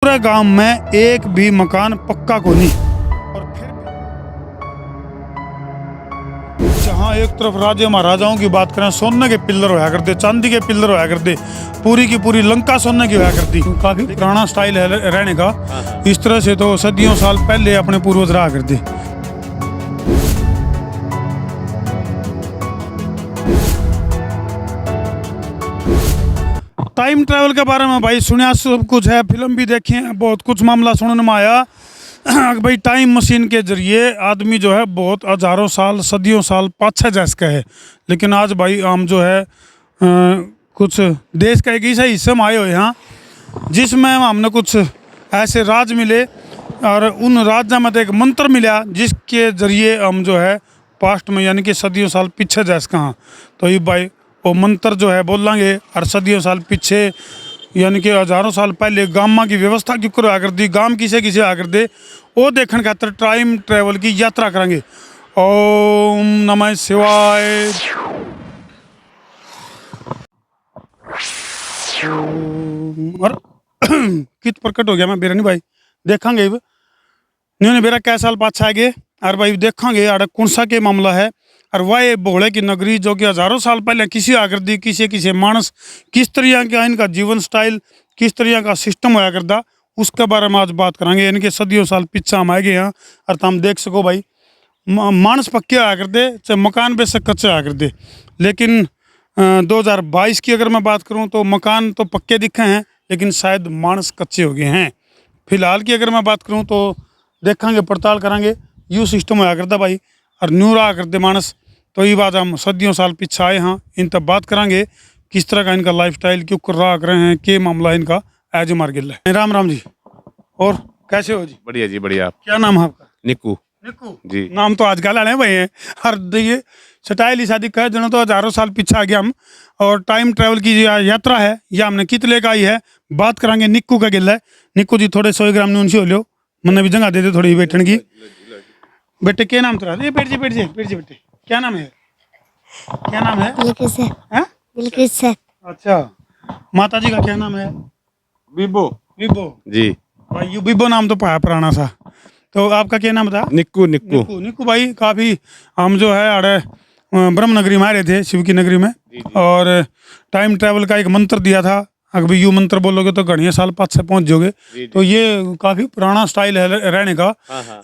पूरे गांव में एक भी मकान पक्का को नहीं। और फिर जहाँ एक तरफ राजे महाराजाओं की बात करें, सोने के पिल्लर होया करते, चांदी के पिल्लर होया करते, पूरी की पूरी लंका सोने की होया करती। काफी पुराना स्टाइल है रहने का। इस तरह से तो सदियों साल पहले अपने पूर्वज रहा करते। टाइम ट्रैवल के बारे में भाई सुना सब कुछ है, फिल्म भी देखे हैं, बहुत कुछ मामला सुनने में आया। भाई टाइम मशीन के जरिए आदमी जो है बहुत हजारों साल सदियों साल पाछे जैसा है, लेकिन आज भाई हम जो है कुछ देश का एक ऐसा हिस्से में आए हुए हैं जिसमें हमने कुछ ऐसे राज मिले और उन राज्य में तो एक मंत्र मिला जिसके जरिए हम जो है पास्ट में यानी कि सदियों साल पीछे जैसा कहाँ। तो ये भाई वो मंत्र जो है बोल लेंगे और सदियों साल पीछे यानी कि हजारों साल पहले गामा की व्यवस्था क्यों करवा कर दी, गांव किसे किसे आकर दे, वो देखने खातर टाइम ट्रैवल की यात्रा करेंगे। ओम नमः शिवाय। और कित प्रकट हो गया मैं बेरनी भाई देखेंगे न्यूने बेरा कै साल पाछा आगे और भाई देखेंगे आड़ा कौन सा के मामला है। और वह भोले की नगरी जो कि हजारों साल पहले किसी आकृति किसी किसी मानस किस तरह का इनका जीवन स्टाइल किस तरह का सिस्टम होया करता, उसके बारे में आज बात करेंगे। इनके सदियों साल पीछे हम आए गए हैं और तुम देख सको भाई मानस पक्के आया करते चाहे मकान बेशक कच्चे आया करते, लेकिन 2022 की अगर मैं बात करूं तो मकान तो पक्के दिखे हैं लेकिन शायद मानस कच्चे हो गए हैं। फिलहाल की अगर मैं बात करूं तो देखेंगे पड़ताल करेंगे यू सिस्टम होया करता भाई और न्यू रहा करते मानस। तो ये बात हम सदियों साल पीछे आए हैं, इन तब बात करेंगे किस तरह का इनका लाइफस्टाइल क्यों कर रहा कर रहे हैं, के मामला इनका एज मार गिल है। राम राम जी, और कैसे हो जी? बढ़िया जी बढ़िया। क्या नाम है आपका? निक्कू। निक्कू जी। नाम तो आजकल आने भाई है हर ये स्टाइल ही शादी कह जनो तो हजारों साल पीछे आ गया हम। और टाइम ट्रैवल की यात्रा है यह हमने कित लेकर आई है, बात करेंगे निक्कू का गिल है। निक्कू जी थोड़े 100 ग्राम नीचे हो लो, मैंने भी जगह दे दे थोड़ी बैठने की। बेटे क्या नाम तेरा? ये बैठ जी बेटे क्या नाम है? क्या नाम है? बिल्किस है। हैं? बिल्किस है। अच्छा, माता जी का क्या नाम है? बीबो। बिब्बो जी। भाई यू बिब्बो नाम तो पाया पुराना सा। तो आपका क्या नाम था? निक्कू। निक्कू निक्कू निक्कू भाई काफ़ी हम जो है अरे ब्रह्म नगरी में आ रहे थे, शिव की नगरी में। और टाइम ट्रैवल का एक मंत्र दिया था, अगर यू मंत्र बोलोगे तो घड़िया साल पाँच से पहुंच जाओगे। तो ये काफ़ी पुराना स्टाइल है रहने का।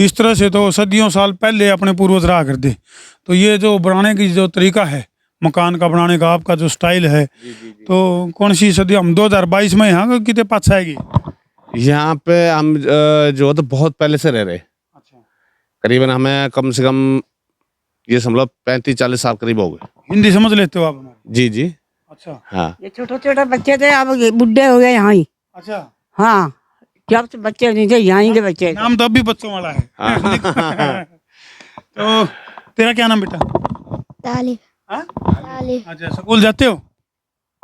इस तरह से तो सदियों साल पहले अपने पूर्वज रहा करते। तो ये जो बनाने की जो तरीका है मकान का बनाने का आपका जो स्टाइल है, तो कौन सी सदी हम 2022 में यहाँ कितने पास आएगी? यहाँ पे हम जो है तो बहुत पहले से रह रहे। अच्छा, करीबन हमें कम से कम ये समझ 35-40 साल करीब हो गए। हिंदी समझ लेते हो आप हमारी? जी जी। अच्छा हाँ। ये छोटे छोटे बच्चे थे, अब बुढ़े हो गए यहाँ ही। अच्छा, हाँ, जब से बच्चे नहीं थे यहाँ के बच्चे। नाम तो अभी बच्चों वाला है। तो तेरा क्या नाम बेटा? तालिब। हाँ? तालिब। अच्छा, स्कूल जाते हो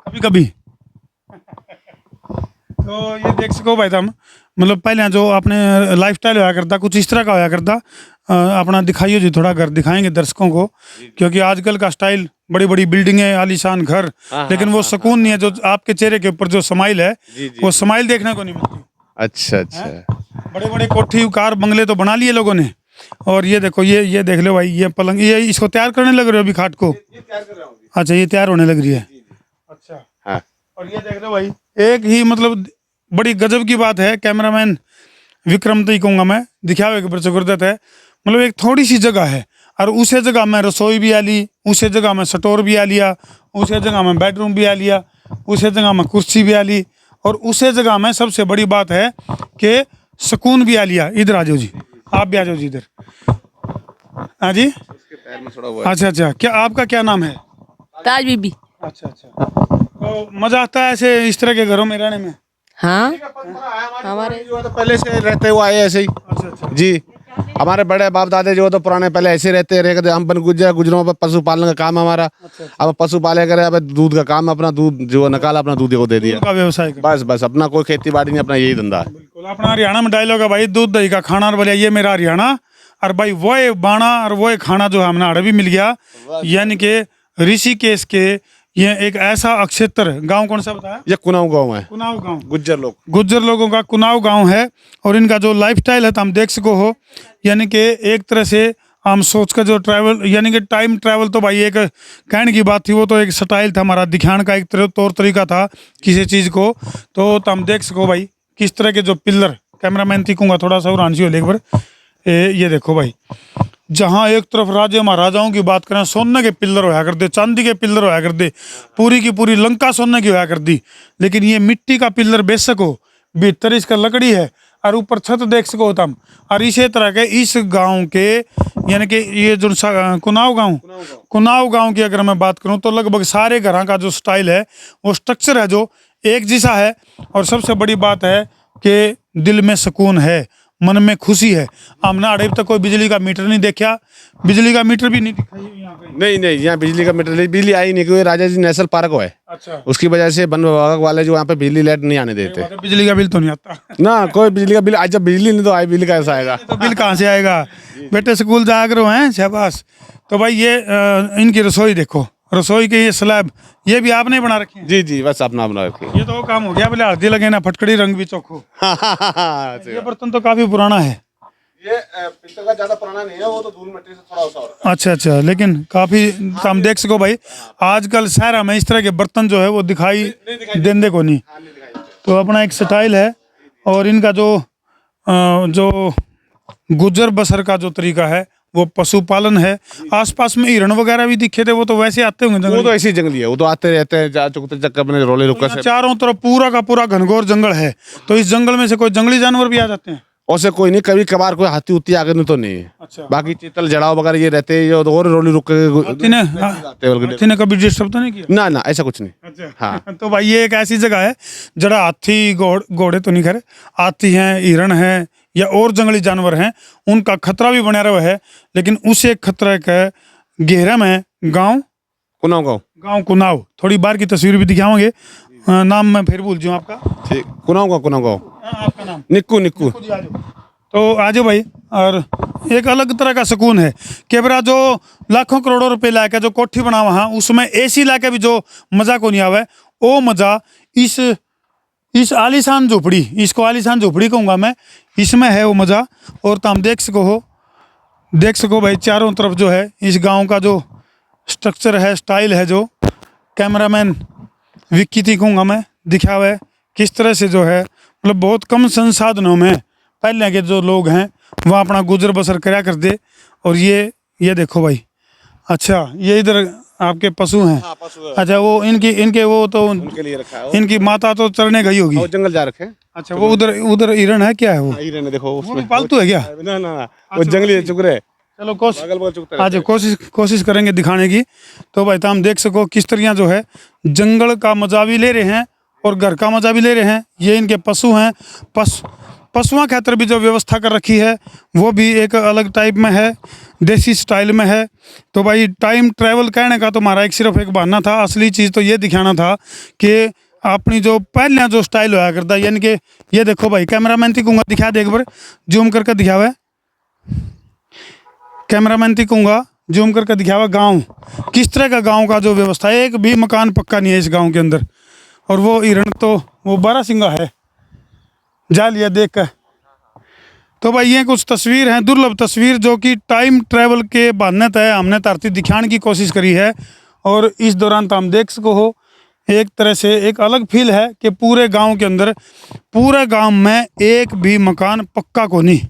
कभी कभी? तो ये देख सको भाई तुम मतलब पहले जो आपने लाइफस्टाइल होया करता कुछ इस तरह का होया करता। अपना दिखाइए जी, थोड़ा घर दिखाएंगे दर्शकों को, क्योंकि आजकल का स्टाइल बड़ी बड़ी बिल्डिंगें आलीशान घर, लेकिन वो सुकून नहीं है जो आपके चेहरे के ऊपर जो स्माइल है वो स्माइल देखने को नहीं मिलती। अच्छा अच्छा। बड़े बड़े कोठी कार बंगले तो बना लिए लोगों ने, और ये देखो ये देख लो भाई, ये पलंग ये इसको तैयार करने लग रहे हो अभी खाट को? अच्छा, ये तैयार होने लग रही है। अच्छा, हाँ। और ये देख लो भाई एक ही मतलब बड़ी गजब की बात है, कैमरामैन विक्रम तो ही कहूँगा मैं, दिखावे के ऊपर जबरदस्त है। मतलब एक थोड़ी सी जगह है और उसे जगह में रसोई भी आ ली, उसे जगह में स्टोर भी आ लिया, उसे जगह में बेडरूम भी आ लिया, उसे जगह में कुर्सी भी आ ली, और उसे जगह में सबसे बड़ी बात है कि सुकून भी आ लिया। इधर आ जाओ जी, आप भी आ जाओ जी इधर। हाँ जी, अच्छा अच्छा, क्या आपका क्या नाम है? ताज बीबी। अच्छा अच्छा, तो मजा आता है ऐसे इस तरह के घरों में रहने में? हाँ, हमारे जो है तो पहले से रहते हुए आए ऐसे ही। अच्छा अच्छा जी। हमारे बड़े बाप दादे जो है तो पुराने पहले ऐसे रहते रहे करते। हम बन गुजरों पर पशुपालन का काम है हमारा। अब पशु पाले करे, अब दूध का काम, अपना दूध जो निकाला अपना दूध को दे दिया, का व्यवसाय का। बस बस। अपना कोई खेती बाड़ी नहीं, अपना यही धंधा है। बिल्कुल, अपना हरियाणा में डायलॉग है भाई, दूध दही का खाना, और बोलिए ये मेरा हरियाणा। और भाई वो बाणा और वो खाना जो है हमने अड़े भी मिल गया, यानी कि ऋषिकेश के ये एक ऐसा अक्षेत्र गांव कौन सा बताया? ये कुनाव गाँव है, कुनाव गांव। गुज्जर लोग। गुज्जर लोगों का कुनाव गांव है और इनका जो लाइफस्टाइल है तो हम देख सको हो, यानी कि एक तरह से हम सोच कर जो ट्रैवल यानी कि टाइम ट्रैवल तो भाई एक कहने की बात थी, वो तो एक स्टाइल था हमारा, दिखाने का एक तौर तरीका था किसी चीज़ को। तो हम देख सको भाई किस तरह के जो पिलर, कैमरामैन तीखूंगा थोड़ा सा और आंसी हो लेकर ये देखो भाई, जहाँ एक तरफ राजे महाराजाओं की बात करें, सोने के पिलर होया कर दे, चांदी के पिलर होया कर दे, पूरी की पूरी लंका सोने की होया कर दी। लेकिन ये मिट्टी का पिलर बेच सको, भीतर इसका लकड़ी है और ऊपर छत देख सको तुम। और इसी तरह के इस गांव के यानी कि ये जो कुनाव गांव की अगर मैं बात करूं तो लगभग सारे घरों का जो स्टाइल है, वो स्ट्रक्चर है जो एक जैसा है। और सबसे बड़ी बात है कि दिल में सुकून है, मन में खुशी है। हमने अभी तक कोई बिजली का मीटर नहीं देखा, बिजली का मीटर भी नहीं दिखाई यहाँ पे। नहीं, यहाँ बिजली का मीटर, बिजली आई नहीं, क्योंकि राजा जी नेशनल पार्क है। अच्छा, उसकी वजह से वन विभाग वाले जो यहाँ पे बिजली लाइट नहीं आने देते बिजली का बिल तो नहीं आता ना, कोई बिजली का बिल। आज जब बिजली नहीं तो आई बिल कैसा आएगा? तो बिल कहाँ से आएगा? बेटे स्कूल जाया करो हैं, शाबाश। तो भाई ये इनकी रसोई देखो, रसोई के ये स्लैब ये भी आपने बना रखे हैं? जी जी, बस अपना अपना रखिए। ये तो वो काम हो गया, बोले हल्दी लगे ना फटकड़ी रंग भी चोखो। ये बर्तन तो काफी पुराना है। ये पित्तल का ज्यादा पुराना नहीं है, वो तो धूल मिट्टी से थोड़ा सा और। अच्छा, लेकिन काफी हम देख सको भाई, आजकल शहर में इस तरह के बर्तन जो है वो दिखाई देने को नहीं। तो अपना एक स्टाइल है। और इनका जो गुजर बसर का जो तरीका है वो पशुपालन है। आसपास में हिरण वगैरह भी दिखे थे, वो तो वैसे आते होंगे वो जंगल। तो ऐसी जंगली है, वो तो आते रहते हैं, जा चुकते चक्कर अपने रोले रुका से। चारों तरफ पूरा का पूरा घनघोर जंगल है, तो इस जंगल में से कोई जंगली जानवर भी आ जाते हैं? ऐसे कोई नहीं, कभी कभार कोई हाथी उती आगे नहीं तो नहीं। अच्छा, बाकी चीतल जड़ाव वगैरह ये रहते हैं, ये तो और रोली रुक हाथी ने कभी डिस्टर्ब तो नहीं किया? ना ना, ऐसा कुछ नहीं। अच्छा, हाँ। तो भाई ये एक ऐसी जगह है जरा हाथी घोड़े तो नहीं खड़े, हाथी हैं, हिरण हैं या और जंगली जानवर हैं, उनका खतरा भी बना रहा है। लेकिन उसे खतरे के घेरे में गांव कुनाव, थोड़ी बार की तस्वीर भी दिखाओगे। नाम मैं फिर भूल जाऊँ आपका? ठीक, कुनाव आपका नाम? निक्कू। तो आ जाओ भाई। और एक अलग तरह का सुकून है कि बरा जो लाखों करोड़ों रुपए लाके जो कोठी बना वहाँ, उसमें एसी लाके भी जो मजा को नहीं आवे, वो मजा इस आलीशान झोपड़ी, इसको आलीशान झोपड़ी कहूँगा मैं, इसमें है वो मजा। और तुम देख सको भाई चारों तरफ जो है इस गांव का जो स्ट्रक्चर है, स्टाइल है, जो कैमरामैन विक्की थी कहूँगा मैं, दिखा हुआ है किस तरह से जो है, मतलब बहुत कम संसाधनों में पहले के जो लोग हैं वह अपना गुजर बसर करा कर दे। और ये देखो भाई, अच्छा ये इधर आपके पशु हैं? हाँ, पशु है। अच्छा, वो इनके वो तो उनके लिए रखा है, इनकी माता तो चरने गई होगी, वो जंगल जा रखे हैं। अच्छा, वो उधर हिरण है, क्या है वो? हिरण है, देखो वो भी पालतू है क्या? ना, वो जंगली चुकरे। चलो आज कोशिश करेंगे दिखाने की। तो भाई हम देख सको किस तरह जो है जंगल का मजा भी ले रहे हैं और घर का मजा भी ले रहे हैं। ये इनके पशु हैं, पशुओं के खातिर भी जो व्यवस्था कर रखी है वो भी एक अलग टाइप में है, देसी स्टाइल में है। तो भाई टाइम ट्रैवल कहने का तो हमारा सिर्फ एक बहाना था, असली चीज़ तो ये दिखाना था कि अपनी जो पहले जो स्टाइल होया करता, यानी कि ये देखो भाई, कैमरामैन थी कहूँगा दिखा दे एक बार, जूम करके दिखावा है, कैमरामैन थी कहूँगा जूम करके दिखावा गांव किस तरह का, गांव का जो व्यवस्था है, एक भी मकान पक्का नहीं है इस गांव के अंदर। और वो हिरण तो वो बारहसिंगा है, जा लिया देख कर। तो भाई ये कुछ तस्वीर हैं, दुर्लभ तस्वीर, जो कि टाइम ट्रैवल के बहाने तय हमने धरती दिखाने की कोशिश करी है। और इस दौरान तो हम देख सको हो एक तरह से एक अलग फील है कि पूरे गांव के अंदर, पूरे गांव में एक भी मकान पक्का को नहीं,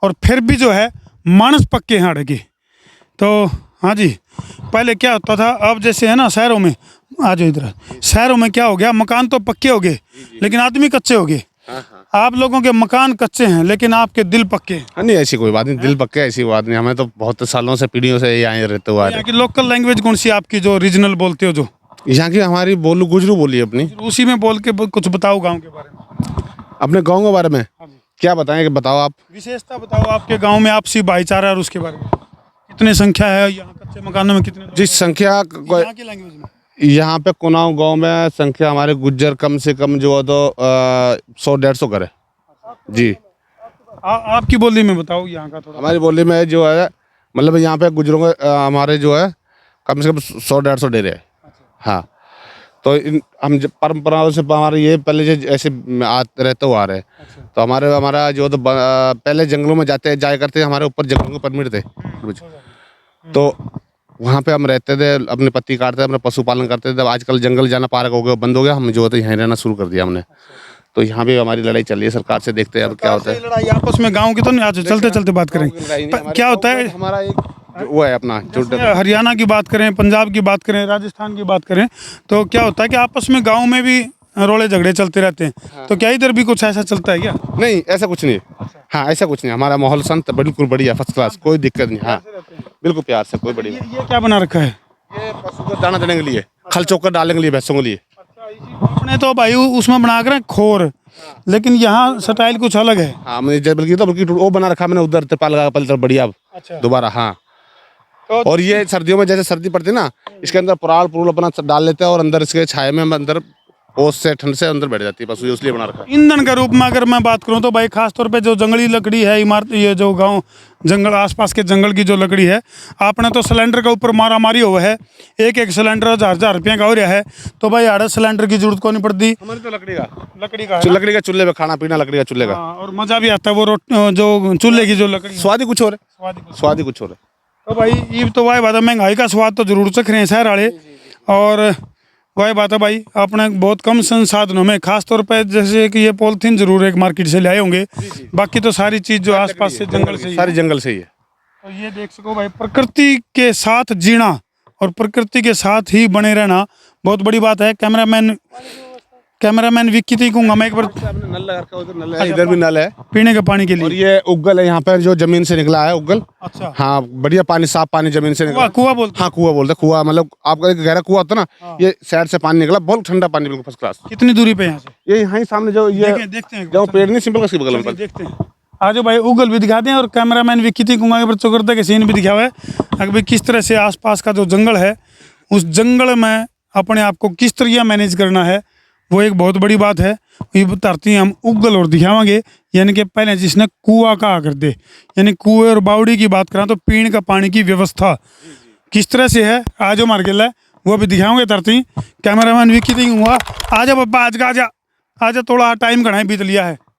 और फिर भी जो है मानस पक्के हैं अड़के। तो हाँ जी, पहले क्या होता था, अब जैसे है ना शहरों में, आ जाओ इधर, शहरों में क्या हो गया, मकान तो पक्के हो गए लेकिन आदमी कच्चे हो गए। आप लोगों के मकान कच्चे हैं लेकिन आपके दिल पक्के हैं। नहीं, ऐसी कोई बात नहीं, दिल पक्के ऐसी बात नहीं, हमें तो बहुत सालों से, पीढ़ियों से यहाँ रहते हुए। यहाँ की लोकल लैंग्वेज कौन सी आपकी, जो रीजनल बोलते हो? जो यहाँ की हमारी गुजरू बोली अपनी, उसी में बोल के कुछ बताओ गांव के बारे में, अपने गांव के बारे में क्या बताएं, कि बताओ आप, विशेषता बताओ आपके गांव में आपसी भाईचारा और उसके बारे में, कितने संख्या है यहाँ कच्चे मकानों में, कितने जिस संख्या यहाँ की लैंग्वेज में? यहाँ पे कुनाव गांव में संख्या हमारे गुज्जर कम से कम जो है तो 100-150 घर है जी। आपकी बोली में बताओ यहाँ का थोड़ा। हमारी बोली में जो है, मतलब यहाँ पे गुजरों के हमारे जो है कम से कम 100-150 डेरे है। हाँ, तो हम परंपराओं से हमारे ये पहले जो ऐसे रहते हुए आ रहे हैं। तो हमारा जो तो पहले जंगलों में जाया करते थे, हमारे ऊपर जंगलों के परमिट थे तो वहाँ पे हम रहते थे, अपने पत्ती काटते थे, अपने पशुपालन करते थे। आजकल जंगल जाना पार्क हो गया, बंद हो गया, हम जो होते यहाँ रहना शुरू कर दिया हमने। तो यहाँ भी हमारी लड़ाई चल रही है सरकार से, देखते हैं अब क्या होता है। लड़ाई आपस में गाँव की तो नहीं, आज चलते चलते बात करें। क्या होता है हमारा एक वो है अपना जैसे हरियाणा की बात करें, पंजाब की बात करें, राजस्थान की बात करें, तो क्या होता है कि आपस में गांव में भी रोले झगड़े चलते रहते हैं। तो क्या इधर भी कुछ ऐसा चलता है क्या? नहीं, ऐसा कुछ नहीं है। हाँ, ऐसा कुछ नहीं, हमारा माहौल शांत, बिल्कुल बढ़िया, फर्स्ट क्लास, कोई दिक्कत नहीं। हाँ, बिल्कुल प्यार से, कोई बढ़िया। ये क्या बना रखा है? ये पशु को दाना देने के लिए, खल चोकर डालने के लिए, भैंसों के लिए। अपने तो भाई उसमें बना कर खोर, लेकिन यहाँ स्टाइल कुछ अलग है। हाँ, मैंने बल्कि वो बना रखा मैंने उधर तिरपाल लगा पहले बढ़िया दोबारा। हाँ, और ये सर्दियों में जैसे सर्दी पड़ती है ना, इसके अंदर पुराल पुरूल अपना डाल लेते हैं और अंदर इसके छाए में अंदर ओस से ठंड से अंदर बैठ जाती है पशु, इसलिए बना रखा है। ईंधन के रूप में अगर मैं बात करूं तो भाई खास तौर पे जो जंगली लकड़ी है, इमारत, ये जो गांव जंगल आसपास के जंगल की जो लकड़ी है, आपने तो सिलेंडर के ऊपर मारा मारी हुआ है। एक सिलेंडर 1000 रुपये का हो रहा है, तो भाई 8 सिलेंडर की जरूरत को नहीं पड़ती। हमारी तो लकड़ी का लकड़ी का चूल्हे पे खाना पीना, लकड़ी का चूल्हे का। हाँ, और मजा भी आता है वो जो चूल्हे की जो लकड़ी, स्वाद ही कुछ और है, स्वाद ही कुछ और है। तो भाई ये तो वही बात है, महंगाई का स्वाद तो जरूर चख रहे हैं शहर वाले। और वही बात है भाई, अपने बहुत कम संसाधनों में, खास तौर पे जैसे कि ये पॉलिथीन जरूर एक मार्केट से लाए होंगे, बाकी तो सारी चीज जो आसपास से जंगल से ही सारी जंगल से ही है। तो ये देख सको भाई, प्रकृति के साथ जीना और प्रकृति के साथ ही बने रहना बहुत बड़ी बात है। कैमरामैन विक्की थी कहूँगा मैं एक बार। नल लगा रखा है उधर, नल है, इधर भी नल है पीने के पानी के और लिए। ये उगल है यहाँ पे जो जमीन से निकला है उगल। अच्छा, हाँ, बढ़िया पानी, साफ पानी जमीन से निकला। कुआ बोलते। हाँ, कुआ बोलते, कुआ मतलब आपका एक गहरा कुआ होता है ना, ये साइड से पानी निकला, बहुत ठंडा पानी, बिल्कुल फर्स्ट क्लास। कितनी दूरी पे यहाँ से? ये यहाँ ही सामने जो ये देखते हैं जो पेड़ नहीं सिंपल उसके बगल में। देखते हैं। आज भाई उगल भी दिखाते हैं और कैमरामैन विक्की थी कहूँगा एक चौकरता के सीन भी दिखा हुआ है। अगर भाई किस तरह से आसपास का जो जंगल है, उस जंगल में अपने आप को किस तरह मैनेज करना है, वो एक बहुत बड़ी बात है। ये बताती हम उगल और दिखावांगे, यानी कि पहले जिसने कुआ कहा कर दे, यानी कुएं और बावड़ी की बात करें तो पीने का पानी की व्यवस्था किस तरह से है, आज मार के है वो भी दिखाओगे। तरती कैमरामैन विक्की थी हुआ, आजा पप्पा, आज का आजा, थोड़ा टाइम घना बीत लिया है।